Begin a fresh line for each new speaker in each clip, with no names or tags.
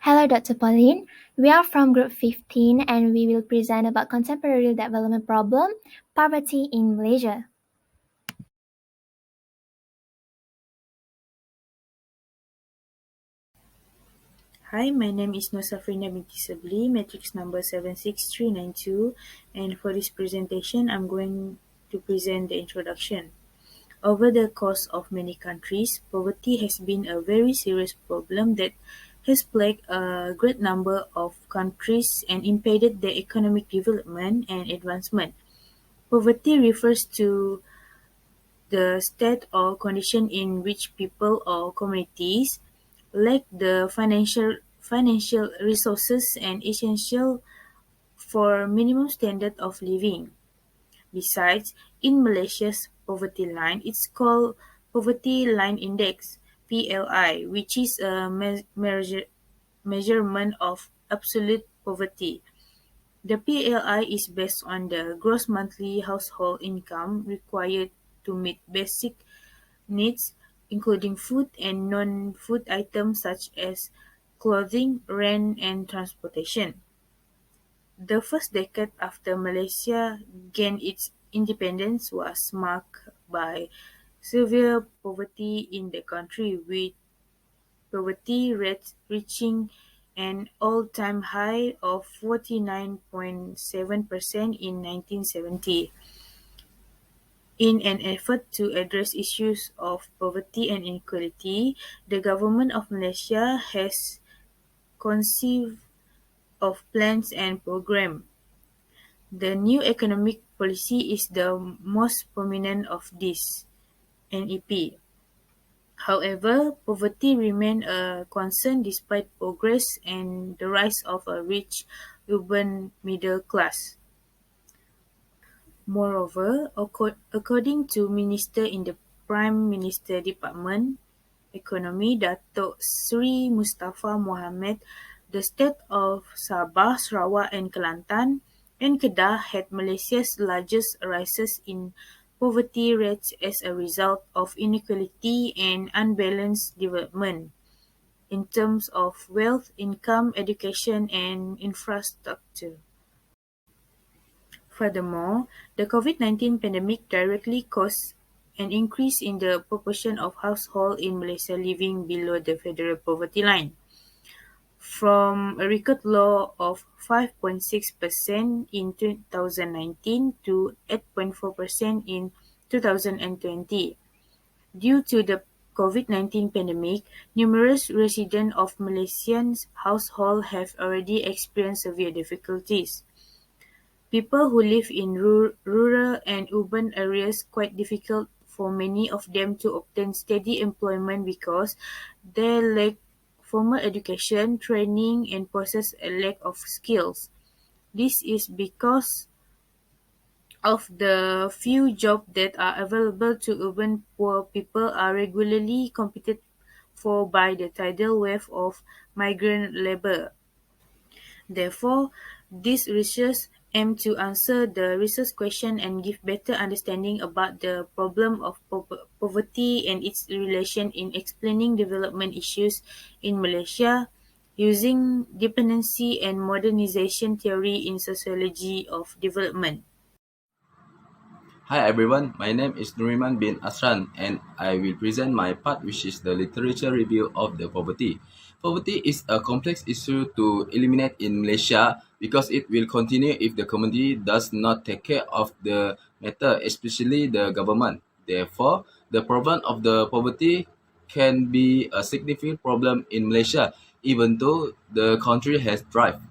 Hello, Dr. Pauline. We are from Group 15 and we will present about contemporary development problem, poverty in Malaysia.
Hi, my name is Nursafrina binti Sebli, matrix number 76392, and for this presentation, I'm going to present the introduction. Over the course of many countries, poverty has been a very serious problem that has plagued a great number of countries and impeded their economic development and advancement. Poverty refers to the state or condition in which people or communities lack the financial resources and essential for minimum standard of living. Besides, in Malaysia's poverty line, it's called Poverty Line Index (PLI), which is a measurement of absolute poverty. The PLI is based on the gross monthly household income required to meet basic needs, including food and non-food items such as clothing, rent, and transportation. The first decade after Malaysia gained its independence was marked by severe poverty in the country, with poverty rates reaching an all-time high of 49.7% in 1970. In an effort to address issues of poverty and inequality, the government of Malaysia has conceived of plans and programs. The new economic policy is the most prominent of these, NEP. However, poverty remains a concern despite progress and the rise of a rich urban middle class. Moreover, according to Minister in the Prime Minister Department Economy Datuk Sri Mustafa Mohamed, the state of Sabah, Sarawak and Kelantan and Kedah had Malaysia's largest rises in poverty rates as a result of inequality and unbalanced development in terms of wealth, income, education and infrastructure. Furthermore, the COVID-19 pandemic directly caused an increase in the proportion of households in Malaysia living below the federal poverty line, from a record low of 5.6% in 2019 to 8.4% in 2020. Due to the COVID-19 pandemic, numerous residents of Malaysian households have already experienced severe difficulties. People who live in rural and urban areas quite difficult for many of them to obtain steady employment because they lack formal education, training and possess a lack of skills. This is because of the few jobs that are available to urban poor people are regularly competed for by the tidal wave of migrant labour. Therefore, this research aims to answer the research question and give better understanding about the problem of poverty and its relation in explaining development issues in Malaysia using dependency and modernization theory in sociology of development.
Hi everyone, my name is Nuriman bin Asran and I will present my part, which is the literature review of the poverty. Poverty is a complex issue to eliminate in Malaysia because it will continue if the community does not take care of the matter, especially the government. Therefore, the problem of the poverty can be a significant problem in Malaysia even though the country has thrived.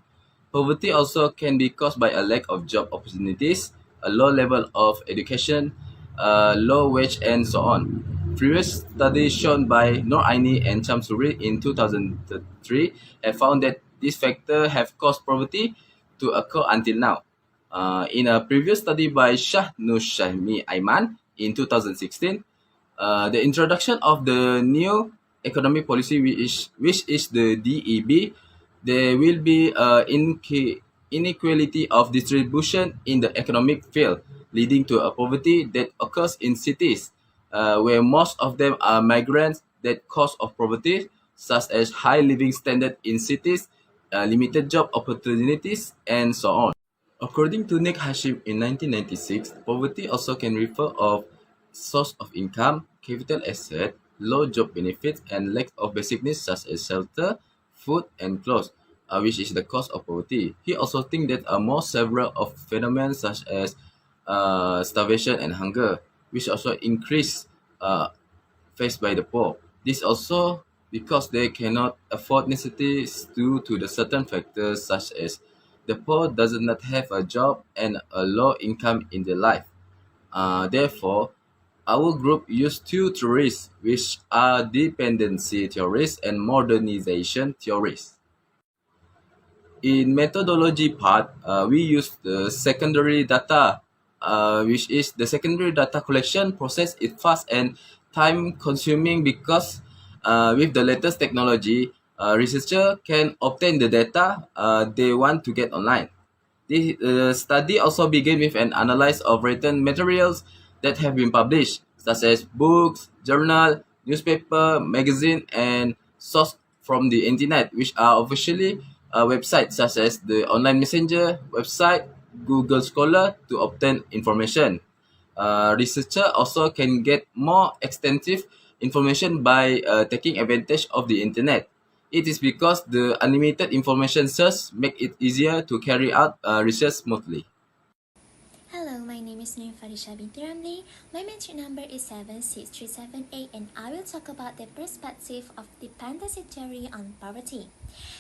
Poverty also can be caused by a lack of job opportunities, a low level of education, low wage, and so on. Previous studies shown by Noor and Chamsuri in 2003 have found that these factors have caused poverty to occur until now. In a previous study by Shah Nur Shahmi Aiman in 2016, the introduction of the new economic policy, which is the DEB, there will be inequality of distribution in the economic field, leading to a poverty that occurs in cities, where most of them are migrants. That cause of poverty such as high living standard in cities, limited job opportunities, and so on. According to Nick Hashim in 1996, poverty also can refer of source of income, capital asset, low job benefits, and lack of basic needs such as shelter, food, and clothes, which is the cause of poverty. He also thinks that more several of phenomena such as starvation and hunger, which also increase faced by the poor. This also because they cannot afford necessities due to the certain factors such as the poor does not have a job and a low income in their life. Therefore, our group used two theories which are dependency theories and modernization theories. In methodology part, we use the secondary data, which is the secondary data collection process is fast and time consuming because with the latest technology, researcher can obtain the data they want to get online. The study also began with an analysis of written materials that have been published, such as books, journal, newspaper, magazine, and source from the internet, which are officially websites such as the online messenger website, Google Scholar to obtain information. Researcher also can get more extensive information by taking advantage of the internet. It is because the unlimited information source make it easier to carry out research smoothly.
Hello, my name is Nurin Farisha binti Ramli. My metric number is 76378 and I will talk about the perspective of dependency theory on poverty.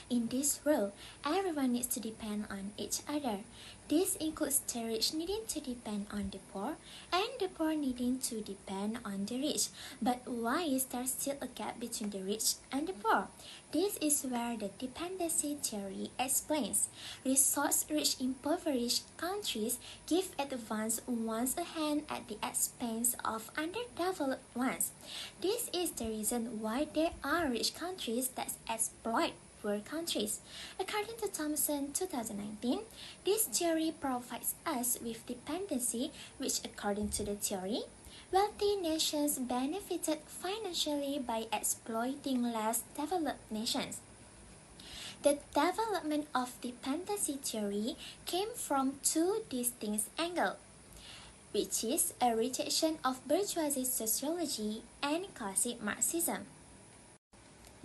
In this world, everyone needs to depend on each other. This includes the rich needing to depend on the poor and the poor needing to depend on the rich. But why is there still a gap between the rich and the poor? This is where the dependency theory explains. Resource-rich impoverished countries give advanced ones a hand at the expense of underdeveloped ones. This is the reason why there are rich countries that exploit poor countries. According to Thomson 2019, this theory provides us with dependency, which according to the theory, wealthy nations benefited financially by exploiting less developed nations. The development of dependency theory came from two distinct angles, which is a rejection of bourgeoisie sociology and classic Marxism.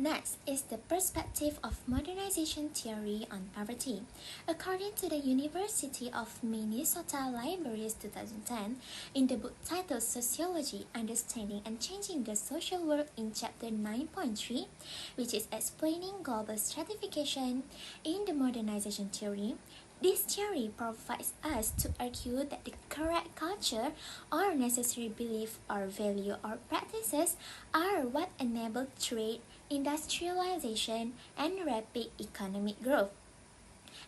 Next is the perspective of modernization theory on poverty. According to the University of Minnesota Libraries 2010, in the book titled Sociology, Understanding and Changing the Social World in Chapter 9.3, which is explaining global stratification in the modernization theory, this theory provides us to argue that the correct culture or necessary belief or value or practices are what enable trade, industrialization, and rapid economic growth.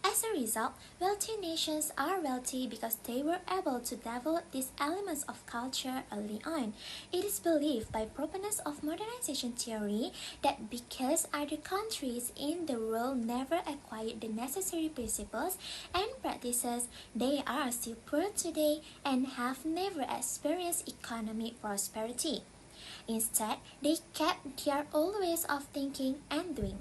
As a result, wealthy nations are wealthy because they were able to develop these elements of culture early on. It is believed by proponents of modernization theory that because other countries in the world never acquired the necessary principles and practices, they are still poor today and have never experienced economic prosperity. Instead, they kept their old ways of thinking and doing.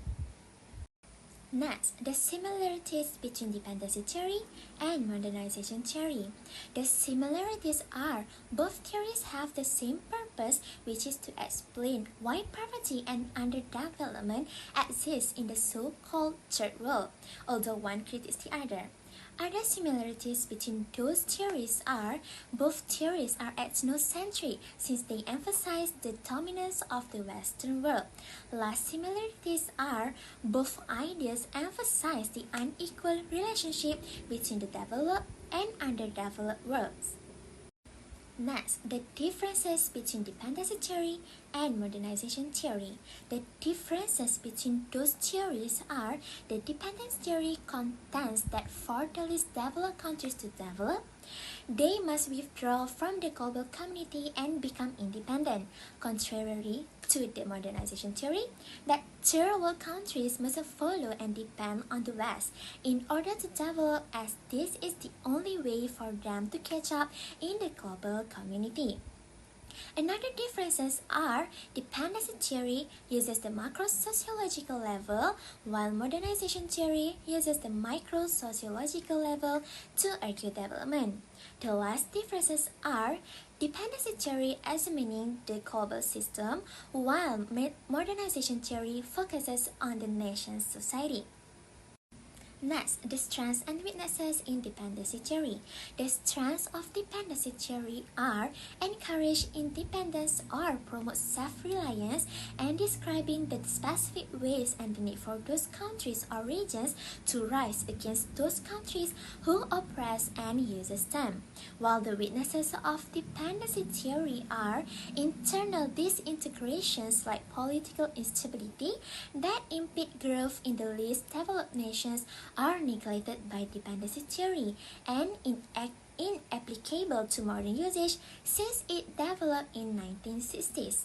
Next, the similarities between dependency theory and modernization theory. The similarities are both theories have the same purpose, which is to explain why poverty and underdevelopment exist in the so-called third world, although one critiques the other. Other similarities between those theories are both theories are ethnocentric since they emphasize the dominance of the Western world. Last similarities are both ideas emphasize the unequal relationship between the developed and underdeveloped worlds. Next, the differences between dependency theory and modernization theory. The differences between those theories are the dependence theory contends that for the least developed countries to develop, they must withdraw from the global community and become independent, contrary to the modernization theory that third world countries must follow and depend on the West in order to develop, as this is the only way for them to catch up in the global community. Another differences are dependency theory uses the macro-sociological level, while modernization theory uses the micro-sociological level to argue development. The last differences are dependency theory examining the global system, while modernization theory focuses on the nation's society. Next, the strengths and weaknesses in dependency theory. The strengths of dependency theory are encourage independence or promote self-reliance and describing the specific ways and the need for those countries or regions to rise against those countries who oppress and uses them. While the weaknesses of dependency theory are internal disintegrations like political instability that impede growth in the least developed nations are neglected by dependency theory and inapplicable to modern usage since it developed in 1960s.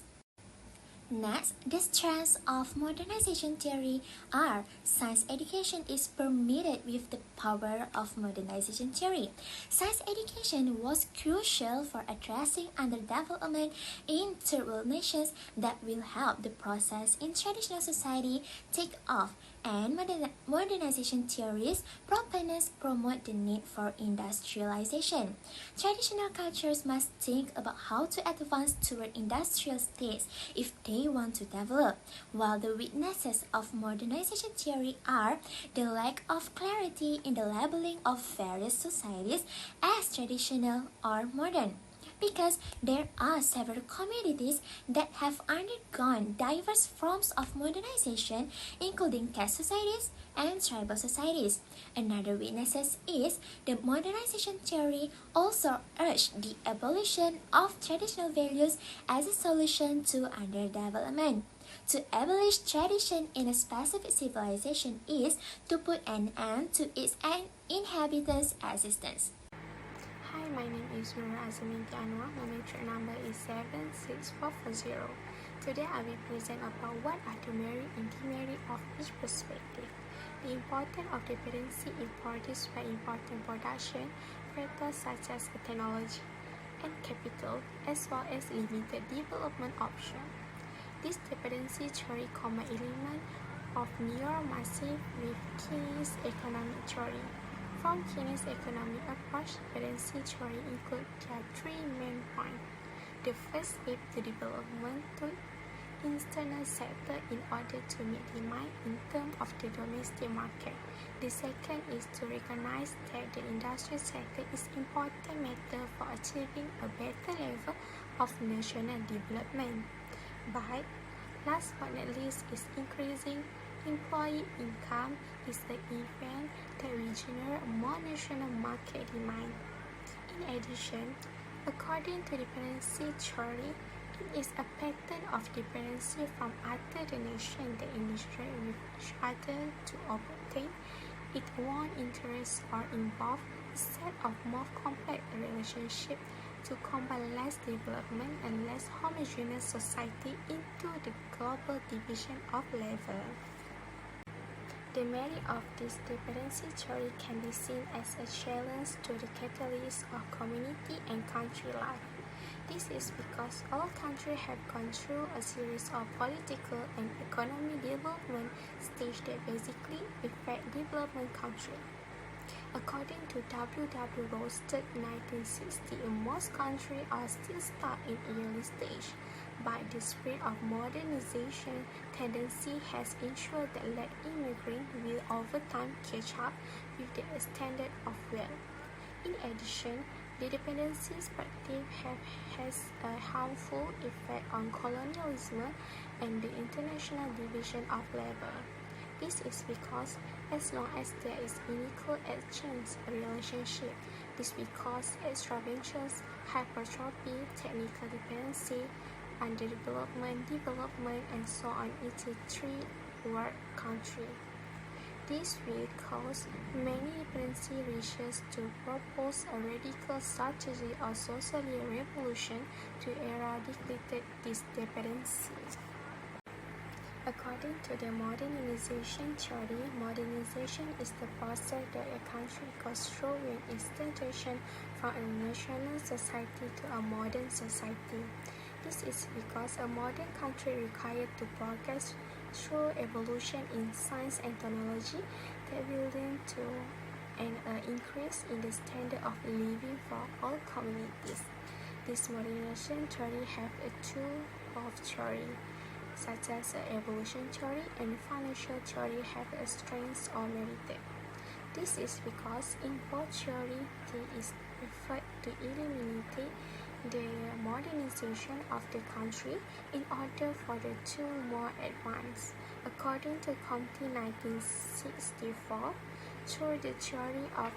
Next, the strengths of modernization theory are science education is permeated with the power of modernization theory. Science education was crucial for addressing underdevelopment in third world nations that will help the process in traditional society take off, and modernization theories proponents promote the need for industrialization. Traditional cultures must think about how to advance toward industrial states if they want to develop, while the weaknesses of modernization theory are the lack of clarity in the labeling of various societies as traditional or modern, because there are several communities that have undergone diverse forms of modernization, including caste societies and tribal societies. Another weakness is the modernization theory also urged the abolition of traditional values as a solution to underdevelopment. To abolish tradition in a specific civilization is to put an end to its inhabitants' existence.
Hi, my name is Nurul Azlin, binti Anuar. My matric number is 76440. Today I will present about what are the merit and demerit of each perspective. The importance of dependency is produced by important production factors such as technology and capital, as well as limited development options. This dependency theory combines elements of neo-Marxism with Keynes economic theory. From Keynes economic approach, dependency theory includes three main points. The first is the development to external sector in order to meet demand in terms of the domestic market. The second is to recognize that the industrial sector is an important matter for achieving a better level of national development. But last but not least is increasing employee income is the event that will generate more national market demand. In addition, according to dependency theory, it is a pattern of dependency from other nations that initiate with each other to obtain its own interests or involve a set of more complex relationships to combine less development and less homogeneous society into the global division of labor. The merit of this dependency theory can be seen as a challenge to the catalyst of community and country life. This is because all countries have gone through a series of political and economic development stages that basically affect development countries. According to W. Roasted 1960, most countries are still stuck in early stage, but the spread of modernization tendency has ensured that late immigrants will over time catch up with the standard of wealth. In addition, the dependency perspective has a harmful effect on colonialism and the international division of labor. This is because as long as there is unequal exchange relationship, this will cause extravagance, hypertrophy, technical dependency, underdevelopment, development, and so on into three world countries. This will cause many dependency researchers to propose a radical strategy of social revolution to eradicate this dependency. According According to the modernization theory, modernization is the process that a country goes through when its transition from a national society to a modern society. This is because a modern country required to progress through evolution in science and technology that will lead to an increase in the standard of living for all communities. This modernization theory have a two of theory, such as evolution theory and financial theory have a strength or merit. This is because in both theory there is effort to eliminate the modernization of the country in order for the two more advanced. According to Comte 1964, through the theory of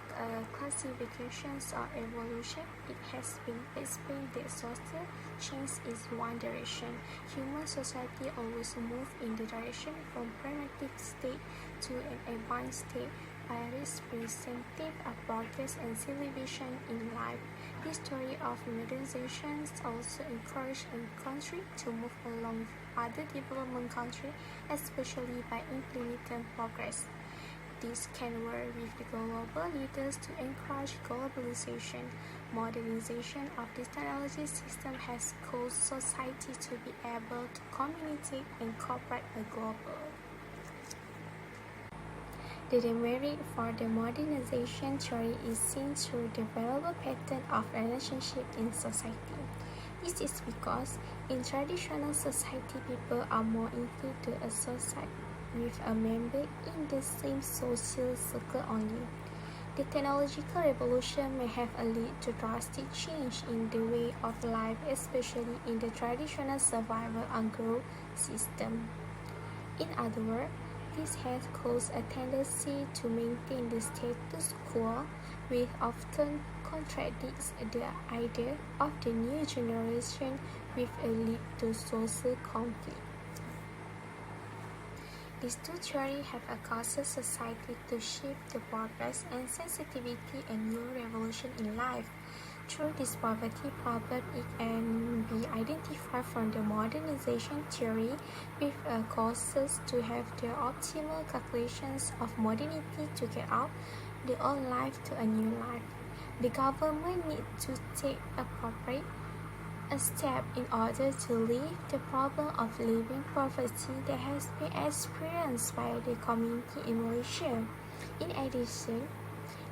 classifications or evolution, it has been explained that social change is one direction. Human society always moves in the direction from primitive state to an advanced state by representative of progress and civilization in life. This theory of modernization also encourages a country to move along with other development countries, especially by implementing progress. This can work with the global leaders to encourage globalization. Modernization of this technology system has caused society to be able to communicate and cooperate globally. The demerit for the modernization theory is seen through the variable pattern of relationship in society. This is because in traditional society, people are more inclined to associate with a member in the same social circle only. The technological revolution may have led to drastic change in the way of life, especially in the traditional survival and growth system. In other words, this has caused a tendency to maintain the status quo, which often contradicts the idea of the new generation, which lead to social conflict. These two theories have caused society to shift the progress and sensitivity and new revolution in life. Through this poverty problem, it can be identified from the modernization theory, which causes to have the optimal calculations of modernity to get out the old life to a new life. The government needs to take appropriate a step in order to relieve the problem of living poverty that has been experienced by the community in Malaysia. In addition,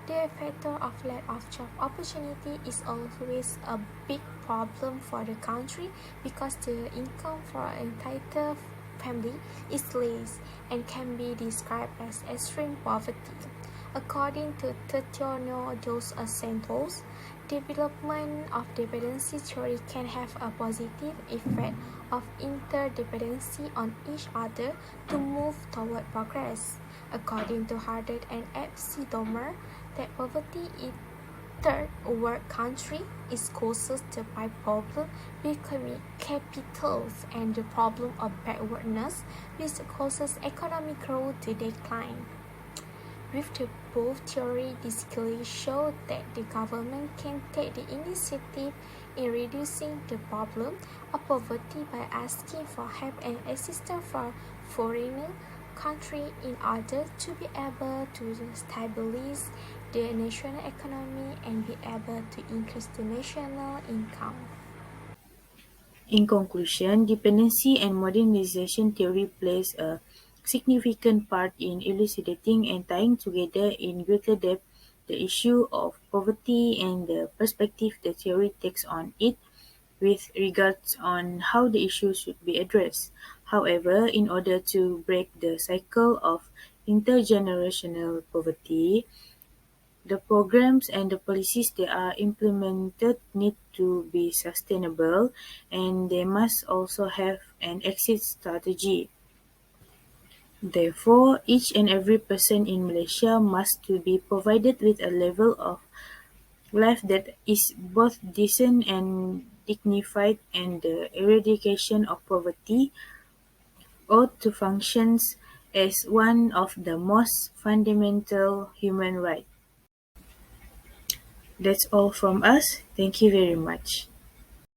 the factor of lack of job opportunity is always a big problem for the country because the income for an entire family is less and can be described as extreme poverty. According to Tertullian dos Santos, development of dependency theory can have a positive effect of interdependency on each other to move toward progress. According to Harder and Epsidomer, that poverty in third world country is caused by problem becoming capitals and the problem of backwardness, which causes economic growth to decline. With the both theory, this clearly shows that the government can take the initiative in reducing the problem of poverty by asking for help and assistance from foreign countries in order to be able to stabilize the national economy and be able to increase the national income.
In conclusion, dependency and modernization theory plays a significant part in elucidating and tying together in greater depth the issue of poverty and the perspective the theory takes on it with regards on how the issue should be addressed. However, in order to break the cycle of intergenerational poverty, the programs and the policies that are implemented need to be sustainable, and they must also have an exit strategy. Therefore, each and every person in Malaysia must to be provided with a level of life that is both decent and dignified, and the eradication of poverty ought to functions as one of the most fundamental human rights. That's all from us. Thank you very much.